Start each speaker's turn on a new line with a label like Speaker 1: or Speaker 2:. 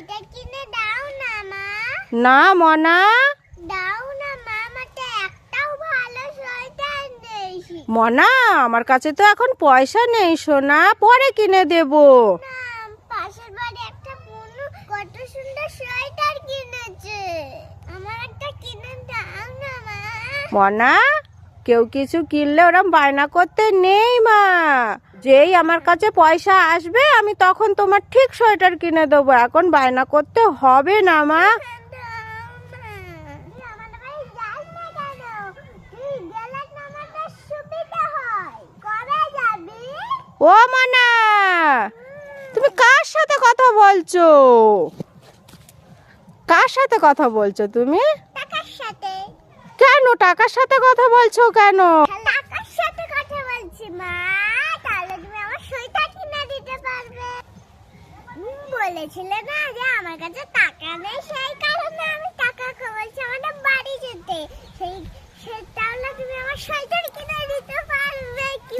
Speaker 1: Sweater কিনে দাও না মা।
Speaker 2: না মনা,
Speaker 1: দাও না মা, আমাকে একটাও ভালো সোয়েটার নেই।
Speaker 2: মনা আমার কাছে তো এখন পয়সা নেই সোনা, পরে কিনে দেব।
Speaker 1: না, পাশের বাড়ি একটা বুনু কত সুন্দর সোয়েটার কিনেছে, আমার একটা কিনে দাও না মা।
Speaker 2: মনা, কেউ কিছু কিনলে ওরম বায়না করতে নেই মা। যেই আমার কাছে পয়সা আসবে আমি তখন তোমার ঠিক সোয়েটার কিনে দেবো, এখন বায়না করতে হবে না মা। ও মনা, তুমি কার সাথে কথা বলছো? কার সাথে কথা বলছো তুমি?
Speaker 1: টাকার সাথে।
Speaker 2: কেন টাকার সাথে কথা বলছো কেন?
Speaker 1: টাকার সাথে কথা বলছি মা, তাহলে তুমি আমার সোয়েটার কিনে দিতে পারবে। বলেছিলে না যে আমার কাছে টাকা নেই, সেই কারণে আমি টাকা খবরছি আমাদের বাড়ি যেতে। সেই তাহলে তুমি আমার সোয়েটার কিনে দিতে পারবে কি?